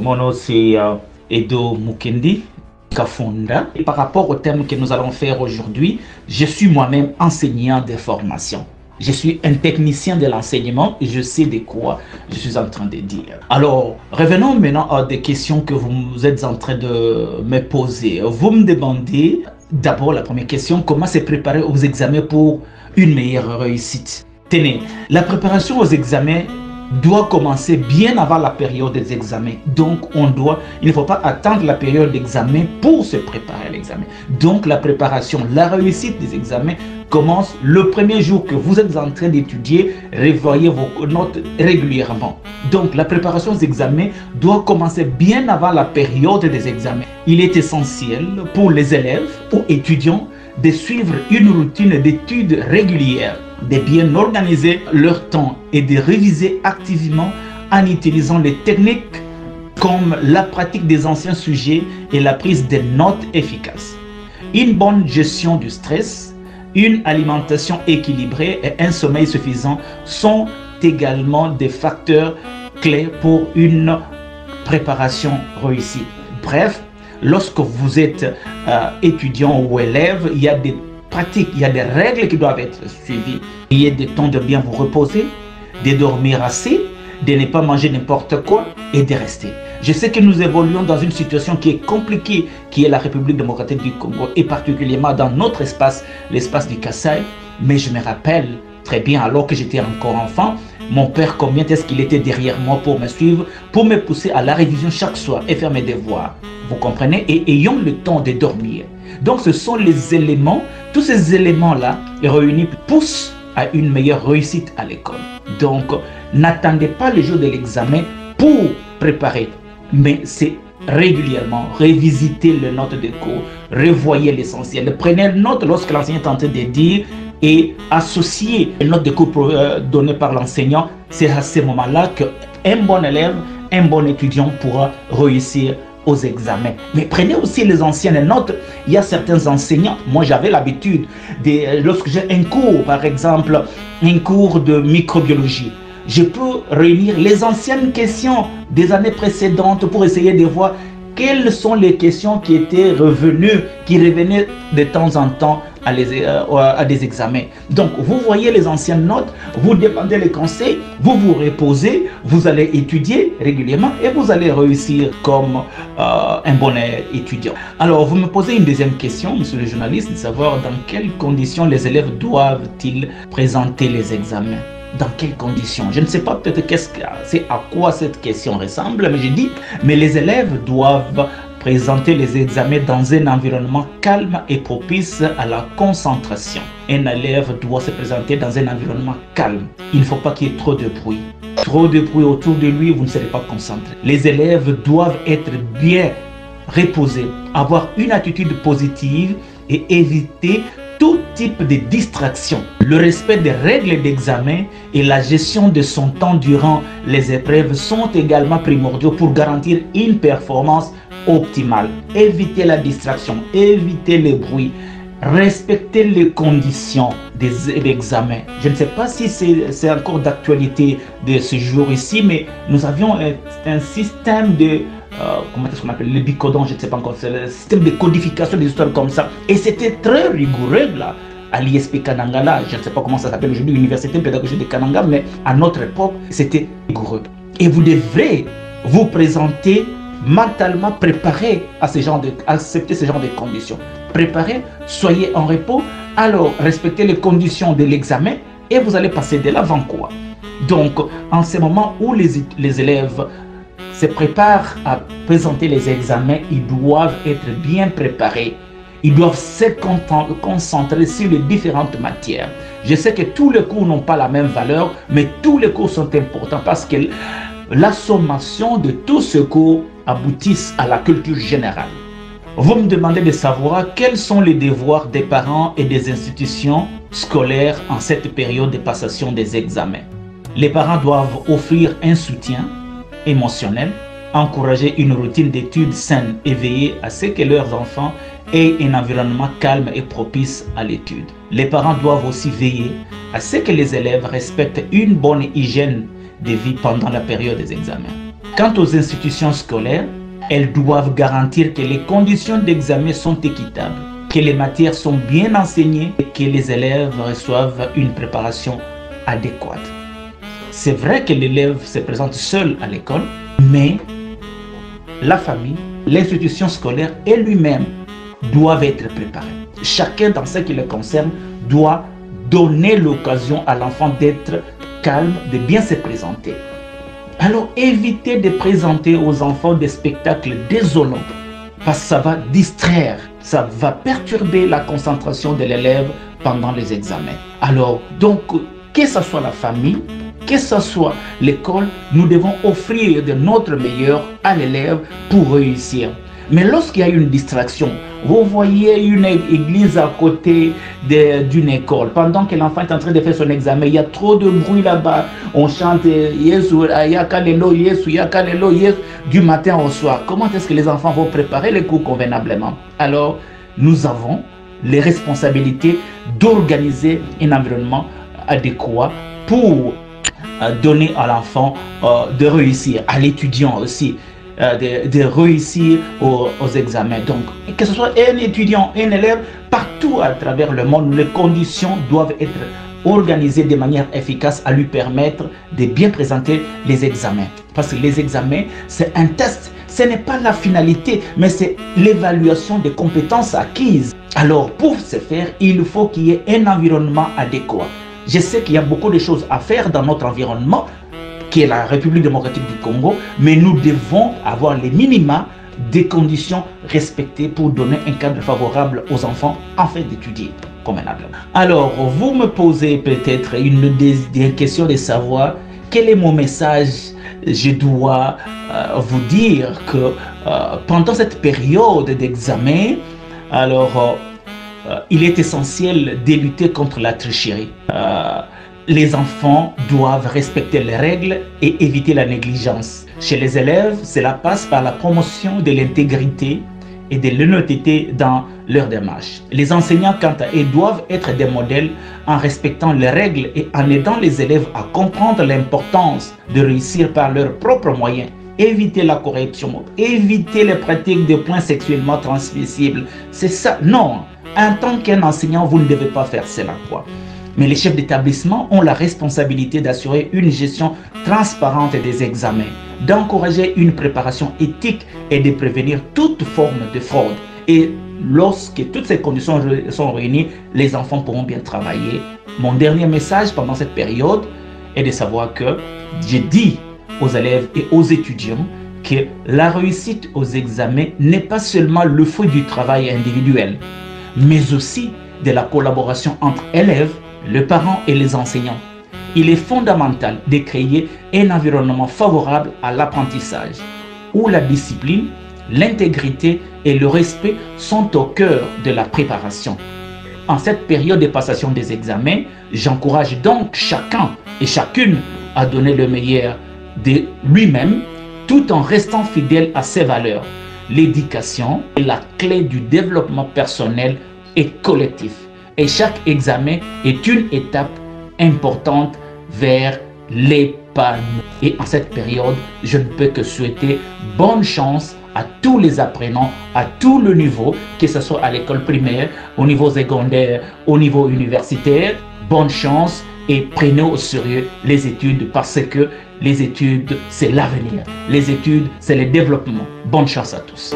Mon nom c'est Edo Mukendi Kafunda. Et par rapport au thème que nous allons faire aujourd'hui, je suis moi-même enseignant de formation. Je suis un technicien de l'enseignement et je sais de quoi je suis en train de dire. Alors, revenons maintenant à des questions que vous êtes en train de me poser. Vous me demandez d'abord la première question, comment se préparer aux examens pour une meilleure réussite? Tenez, la préparation aux examens doit commencer bien avant la période des examens. Donc, il ne faut pas attendre la période d'examen pour se préparer à l'examen. Donc, la préparation, la réussite des examens commence le premier jour que vous êtes en train d'étudier, revoyez vos notes régulièrement. Donc, la préparation aux examens doit commencer bien avant la période des examens. Il est essentiel pour les élèves ou étudiants de suivre une routine d'études régulière, de bien organiser leur temps et de réviser activement en utilisant les techniques comme la pratique des anciens sujets et la prise de notes efficaces. Une bonne gestion du stress, une alimentation équilibrée et un sommeil suffisant sont également des facteurs clés pour une préparation réussie. Bref, lorsque vous êtes étudiant ou élève, il y a des pratiques, il y a des règles qui doivent être suivies. Il y a des temps de bien vous reposer, de dormir assez, de ne pas manger n'importe quoi et de rester. Je sais que nous évoluons dans une situation qui est compliquée, qui est la République démocratique du Congo et particulièrement dans notre espace, l'espace du Kasaï. Mais je me rappelle très bien, alors que j'étais encore enfant, mon père, combien est-ce qu'il était derrière moi pour me suivre, pour me pousser à la révision chaque soir et faire mes devoirs. Vous comprenez? Et ayons le temps de dormir. Donc ce sont les éléments, tous ces éléments-là réunis poussent à une meilleure réussite à l'école. Donc n'attendez pas le jour de l'examen pour préparer, mais c'est régulièrement revisiter les notes de cours, revoyez l'essentiel, prenez note lorsque l'enseignant est en train de dire et associer les notes de cours données par l'enseignant. C'est à ce moment-là qu'un bon élève, un bon étudiant pourra réussir aux examens. Mais prenez aussi les anciennes notes. Il y a certains enseignants, moi j'avais l'habitude, lorsque j'ai un cours, par exemple, un cours de microbiologie, je peux réunir les anciennes questions des années précédentes pour essayer de voir quelles sont les questions qui étaient revenues, qui revenaient de temps en temps à des examens. Donc, vous voyez les anciennes notes, vous demandez les conseils, vous vous reposez, vous allez étudier régulièrement et vous allez réussir comme un bon étudiant. Alors, vous me posez une deuxième question, monsieur le journaliste, de savoir dans quelles conditions les élèves doivent-ils présenter les examens? Dans quelles conditions? Je ne sais pas peut-être c'est à quoi cette question ressemble, mais je dis, mais les élèves doivent présenter les examens dans un environnement calme et propice à la concentration. Un élève doit se présenter dans un environnement calme. Il ne faut pas qu'il y ait trop de bruit. Trop de bruit autour de lui, vous ne serez pas concentré. Les élèves doivent être bien reposés, avoir une attitude positive et éviter tout type de distraction. Le respect des règles d'examen et la gestion de son temps durant les épreuves sont également primordiaux pour garantir une performance optimale. Évitez la distraction, évitez le bruit, respectez les conditions des examens. Je ne sais pas si c'est encore d'actualité de ce jour ici, mais nous avions un système de comment est-ce qu'on appelle le bicodon, je ne sais pas encore, c'est le système de codification des histoires comme ça. Et c'était très rigoureux là, à l'ISP Kananga là, je ne sais pas comment ça s'appelle aujourd'hui, l'université pédagogique de Kananga, mais à notre époque, c'était rigoureux. Et vous devrez vous présenter mentalement préparé à accepter ce genre de conditions. Préparé, soyez en repos, alors respectez les conditions de l'examen et vous allez passer de l'avant quoi. Donc, en ce moment où les élèves se préparent à présenter les examens, ils doivent être bien préparés. Ils doivent se concentrer sur les différentes matières. Je sais que tous les cours n'ont pas la même valeur, mais tous les cours sont importants parce que la sommation de tous ces cours aboutissent à la culture générale. Vous me demandez de savoir quels sont les devoirs des parents et des institutions scolaires en cette période de passation des examens. Les parents doivent offrir un soutien émotionnel, encourager une routine d'études saine et veiller à ce que leurs enfants aient un environnement calme et propice à l'étude. Les parents doivent aussi veiller à ce que les élèves respectent une bonne hygiène de vie pendant la période des examens. Quant aux institutions scolaires, elles doivent garantir que les conditions d'examen sont équitables, que les matières sont bien enseignées et que les élèves reçoivent une préparation adéquate. C'est vrai que l'élève se présente seul à l'école, mais la famille, l'institution scolaire et lui-même doivent être préparés. Chacun dans ce qui le concerne doit donner l'occasion à l'enfant d'être calme, de bien se présenter. Alors évitez de présenter aux enfants des spectacles désolants parce que ça va distraire, ça va perturber la concentration de l'élève pendant les examens. Alors donc, que ce soit la famille, que ce soit l'école, nous devons offrir de notre meilleur à l'élève pour réussir. Mais lorsqu'il y a une distraction, vous voyez une église à côté d'une école, pendant que l'enfant est en train de faire son examen, il y a trop de bruit là-bas, on chante Yesu, Yakalelo, Yesu, Yakalelo, Yesu, du matin au soir. Comment est-ce que les enfants vont préparer les cours convenablement? Alors, nous avons les responsabilités d'organiser un environnement adéquat pour donner à l'enfant de réussir, à l'étudiant aussi. De réussir aux examens. Donc, que ce soit un étudiant, un élève, partout à travers le monde, les conditions doivent être organisées de manière efficace à lui permettre de bien présenter les examens. Parce que les examens, c'est un test. Ce n'est pas la finalité, mais c'est l'évaluation des compétences acquises. Alors, pour ce faire, il faut qu'il y ait un environnement adéquat. Je sais qu'il y a beaucoup de choses à faire dans notre environnement, qui est la République démocratique du Congo, mais nous devons avoir les minima des conditions respectées pour donner un cadre favorable aux enfants afin d'étudier convenablement. Alors, vous me posez peut-être des questions de savoir quel est mon message. Je dois vous dire que pendant cette période d'examen, alors il est essentiel de lutter contre la tricherie. Les enfants doivent respecter les règles et éviter la négligence. Chez les élèves, cela passe par la promotion de l'intégrité et de l'honnêteté dans leur démarche. Les enseignants, quant à eux, doivent être des modèles en respectant les règles et en aidant les élèves à comprendre l'importance de réussir par leurs propres moyens. Éviter la corruption, éviter les pratiques de points sexuellement transmissibles. C'est ça. Non, en tant qu'enseignant, vous ne devez pas faire cela, quoi. Mais les chefs d'établissement ont la responsabilité d'assurer une gestion transparente des examens, d'encourager une préparation éthique et de prévenir toute forme de fraude. Et lorsque toutes ces conditions sont réunies, les enfants pourront bien travailler. Mon dernier message pendant cette période est de savoir que je dis aux élèves et aux étudiants que la réussite aux examens n'est pas seulement le fruit du travail individuel, mais aussi de la collaboration entre élèves, les parents et les enseignants. Il est fondamental de créer un environnement favorable à l'apprentissage, où la discipline, l'intégrité et le respect sont au cœur de la préparation. En cette période de passation des examens, j'encourage donc chacun et chacune à donner le meilleur de lui-même, tout en restant fidèle à ses valeurs. L'éducation est la clé du développement personnel et collectif. Et chaque examen est une étape importante vers l'épanouissement. Et en cette période, je ne peux que souhaiter bonne chance à tous les apprenants, à tout le niveau, que ce soit à l'école primaire, au niveau secondaire, au niveau universitaire. Bonne chance et prenez au sérieux les études parce que les études, c'est l'avenir. Les études, c'est le développement. Bonne chance à tous.